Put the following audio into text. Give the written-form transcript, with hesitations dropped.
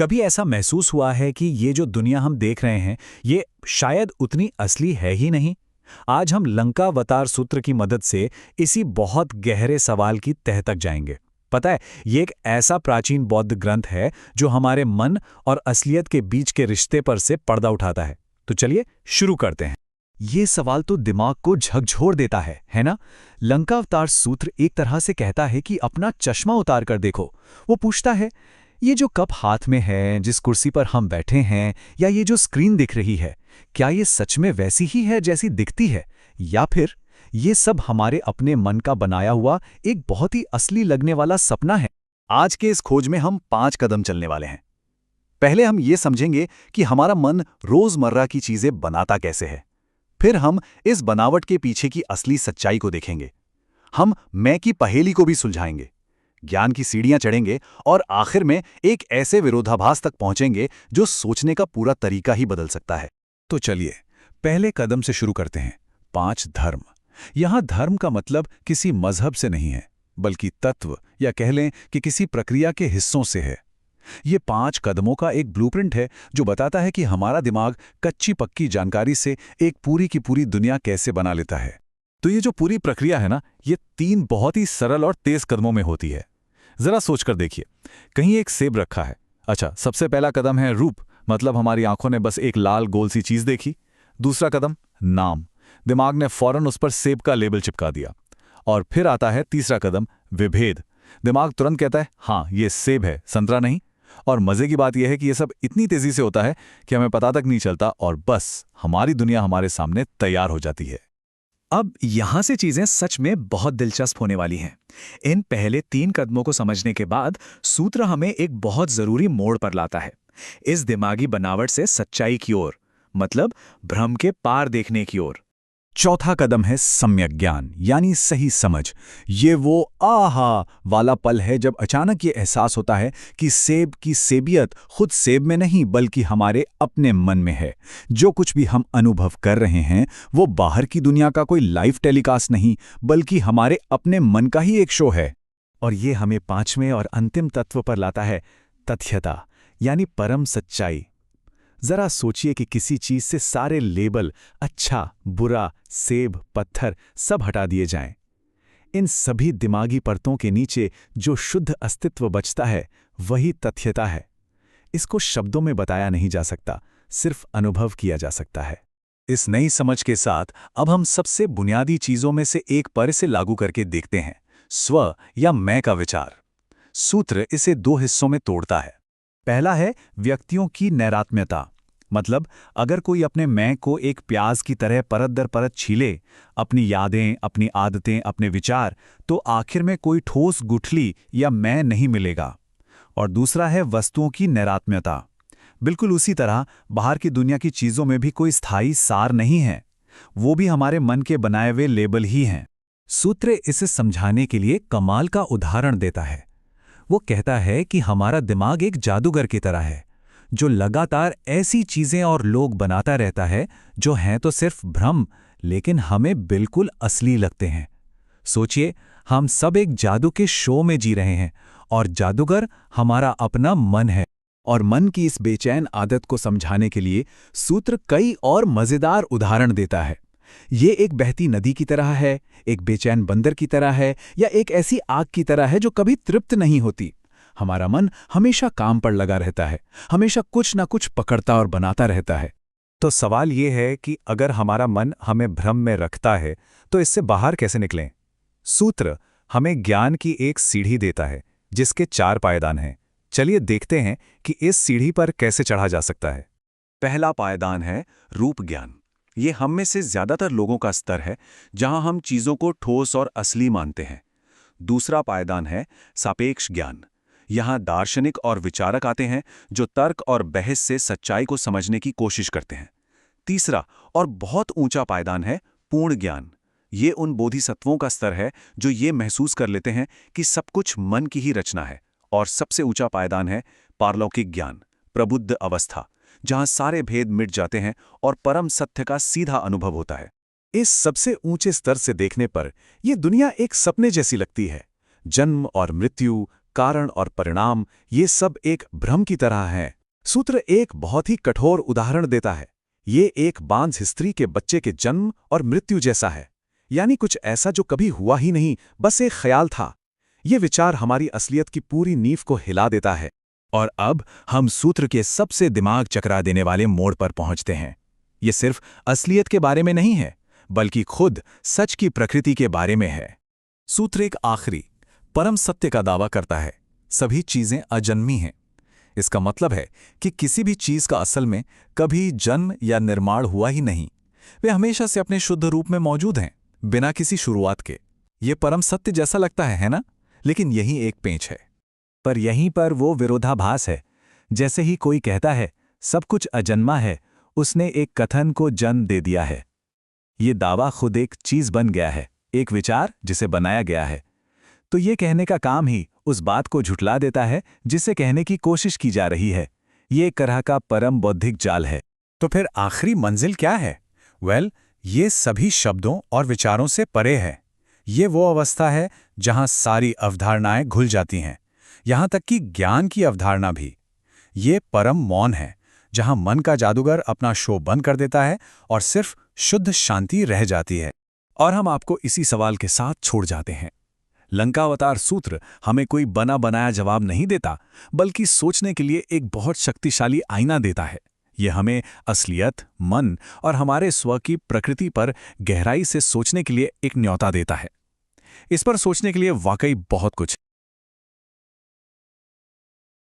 कभी ऐसा महसूस हुआ है कि ये जो दुनिया हम देख रहे हैं, ये शायद उतनी असली है ही नहीं? आज हम लंकावतार सूत्र की मदद से इसी बहुत गहरे सवाल की तह तक जाएंगे। पता है, ये एक ऐसा प्राचीन बौद्ध ग्रंथ है जो हमारे मन और असलियत के बीच के रिश्ते पर से पर्दा उठाता है। तो चलिए शुरू करते हैं। ये सवाल तो दिमाग को झकझोर देता है ना? लंकावतार सूत्र एक तरह से कहता है कि अपना चश्मा उतार कर देखो। वो पूछता है, ये जो कप हाथ में है, जिस कुर्सी पर हम बैठे हैं, या ये जो स्क्रीन दिख रही है, क्या ये सच में वैसी ही है जैसी दिखती है, या फिर ये सब हमारे अपने मन का बनाया हुआ एक बहुत ही असली लगने वाला सपना है? आज के इस खोज में हम 5 कदम चलने वाले हैं। पहले हम ये समझेंगे कि हमारा मन रोजमर्रा की चीजें बनाता कैसे है। फिर हम इस बनावट के पीछे की असली सच्चाई को देखेंगे। हम मैं की पहेली को भी सुलझाएंगे, ज्ञान की सीढ़ियां चढ़ेंगे और आखिर में एक ऐसे विरोधाभास तक पहुंचेंगे जो सोचने का पूरा तरीका ही बदल सकता है। तो चलिए पहले कदम से शुरू करते हैं। 5 धर्म। यहां धर्म का मतलब किसी मजहब से नहीं है, बल्कि तत्व या कह लें कि किसी प्रक्रिया के हिस्सों से है। ये 5 कदमों का एक ब्लूप्रिंट है जो बताता है कि हमारा दिमाग कच्ची पक्की जानकारी से एक पूरी की पूरी दुनिया कैसे बना लेता है। तो ये जो पूरी प्रक्रिया है ना, ये 3 बहुत ही सरल और तेज कदमों में होती है। जरा सोचकर देखिए, कहीं एक सेब रखा है। अच्छा, सबसे पहला कदम है रूप, मतलब हमारी आंखों ने बस एक लाल गोल सी चीज देखी। दूसरा कदम नाम, दिमाग ने फौरन उस पर सेब का लेबल चिपका दिया। और फिर आता है तीसरा कदम विभेद, दिमाग तुरंत कहता है हाँ ये सेब है, संतरा नहीं। और मजे की बात यह है कि यह सब इतनी तेजी से होता है कि हमें पता तक नहीं चलता और बस हमारी दुनिया हमारे सामने तैयार हो जाती है। अब यहां से चीजें सच में बहुत दिलचस्प होने वाली हैं। इन पहले 3 कदमों को समझने के बाद सूत्र हमें एक बहुत जरूरी मोड़ पर लाता है, इस दिमागी बनावट से सच्चाई की ओर, मतलब भ्रम के पार देखने की ओर। चौथा कदम है सम्यक ज्ञान, यानी सही समझ। ये वो आहा वाला पल है जब अचानक ये एहसास होता है कि सेब की सेबियत खुद सेब में नहीं बल्कि हमारे अपने मन में है। जो कुछ भी हम अनुभव कर रहे हैं वो बाहर की दुनिया का कोई लाइव टेलीकास्ट नहीं, बल्कि हमारे अपने मन का ही एक शो है। और ये हमें 5वें और अंतिम तत्व पर लाता है, तथ्यता, यानी परम सच्चाई। जरा सोचिए कि किसी चीज से सारे लेबल अच्छा, बुरा, सेब, पत्थर सब हटा दिए जाएं। इन सभी दिमागी परतों के नीचे जो शुद्ध अस्तित्व बचता है वही तथ्यता है। इसको शब्दों में बताया नहीं जा सकता, सिर्फ अनुभव किया जा सकता है। इस नई समझ के साथ अब हम सबसे बुनियादी चीजों में से एक पर इसे लागू करके देखते हैं, स्व या मैं का विचार। सूत्र इसे 2 हिस्सों में तोड़ता है। पहला है व्यक्तियों की नैरात्म्यता, मतलब अगर कोई अपने मैं को एक प्याज की तरह परत दर परत छीले, अपनी यादें, अपनी आदतें, अपने विचार, तो आखिर में कोई ठोस गुठली या मैं नहीं मिलेगा। और दूसरा है वस्तुओं की नैरात्म्यता। बिल्कुल उसी तरह बाहर की दुनिया की चीजों में भी कोई स्थायी सार नहीं है, वो भी हमारे मन के बनाए हुए लेबल ही हैं। सूत्र इसे समझाने के लिए कमाल का उदाहरण देता है। वो कहता है कि हमारा दिमाग एक जादूगर की तरह है जो लगातार ऐसी चीजें और लोग बनाता रहता है जो हैं तो सिर्फ भ्रम, लेकिन हमें बिल्कुल असली लगते हैं। सोचिए, हम सब एक जादू के शो में जी रहे हैं और जादूगर हमारा अपना मन है। और मन की इस बेचैन आदत को समझाने के लिए सूत्र कई और मजेदार उदाहरण देता है। ये एक बहती नदी की तरह है, एक बेचैन बंदर की तरह है, या एक ऐसी आग की तरह है जो कभी तृप्त नहीं होती। हमारा मन हमेशा काम पर लगा रहता है, हमेशा कुछ ना कुछ पकड़ता और बनाता रहता है। तो सवाल ये है कि अगर हमारा मन हमें भ्रम में रखता है तो इससे बाहर कैसे निकलें? सूत्र हमें ज्ञान की एक सीढ़ी देता है जिसके 4 पायदान हैं। चलिए देखते हैं कि इस सीढ़ी पर कैसे चढ़ा जा सकता है। पहला पायदान है रूप ज्ञान। ये हम में से ज्यादातर लोगों का स्तर है जहां हम चीजों को ठोस और असली मानते हैं। दूसरा पायदान है सापेक्ष ज्ञान। यहां दार्शनिक और विचारक आते हैं जो तर्क और बहस से सच्चाई को समझने की कोशिश करते हैं। तीसरा और बहुत ऊंचा पायदान है पूर्ण ज्ञान। ये उन बोधिसत्वों का स्तर है जो ये महसूस कर लेते हैं कि सब कुछ मन की ही रचना है। और सबसे ऊंचा पायदान है पारलौकिक ज्ञान, प्रबुद्ध अवस्था, जहां सारे भेद मिट जाते हैं और परम सत्य का सीधा अनुभव होता है। इस सबसे ऊंचे स्तर से देखने पर यह दुनिया एक सपने जैसी लगती है। जन्म और मृत्यु, कारण और परिणाम, ये सब एक भ्रम की तरह हैं। सूत्र एक बहुत ही कठोर उदाहरण देता है। ये एक बांझ स्त्री के बच्चे के जन्म और मृत्यु जैसा है, यानी कुछ ऐसा जो कभी हुआ ही नहीं, बस एक ख्याल था। ये विचार हमारी असलियत की पूरी नींव को हिला देता है। और अब हम सूत्र के सबसे दिमाग चकरा देने वाले मोड़ पर पहुंचते हैं। ये सिर्फ असलियत के बारे में नहीं है, बल्कि खुद सच की प्रकृति के बारे में है। सूत्र एक आखिरी परम सत्य का दावा करता है, सभी चीजें अजन्मी हैं। इसका मतलब है कि किसी भी चीज का असल में कभी जन्म या निर्माण हुआ ही नहीं। वे हमेशा से अपने शुद्ध रूप में मौजूद हैं, बिना किसी शुरुआत के। ये परम सत्य जैसा लगता है ना? लेकिन यही एक पेंच है। पर यहीं पर वो विरोधाभास है। जैसे ही कोई कहता है सब कुछ अजन्मा है, उसने एक कथन को जन्म दे दिया है। ये दावा खुद एक चीज बन गया है, एक विचार जिसे बनाया गया है। तो ये कहने का काम ही उस बात को झुठला देता है जिसे कहने की कोशिश की जा रही है। ये एक तरह का परम बौद्धिक जाल है। तो फिर आखिरी मंजिल क्या है? ये सभी शब्दों और विचारों से परे है। ये वो अवस्था है जहां सारी अवधारणाएं घुल जाती हैं, यहां तक कि ज्ञान की अवधारणा भी। ये परम मौन है, जहां मन का जादूगर अपना शो बंद कर देता है और सिर्फ शुद्ध शांति रह जाती है। और हम आपको इसी सवाल के साथ छोड़ जाते हैं। लंकावतार सूत्र हमें कोई बना बनाया जवाब नहीं देता, बल्कि सोचने के लिए एक बहुत शक्तिशाली आईना देता है। ये हमें असलियत, मन और हमारे स्व की प्रकृति पर गहराई से सोचने के लिए एक न्योता देता है। इस पर सोचने के लिए वाकई बहुत कुछ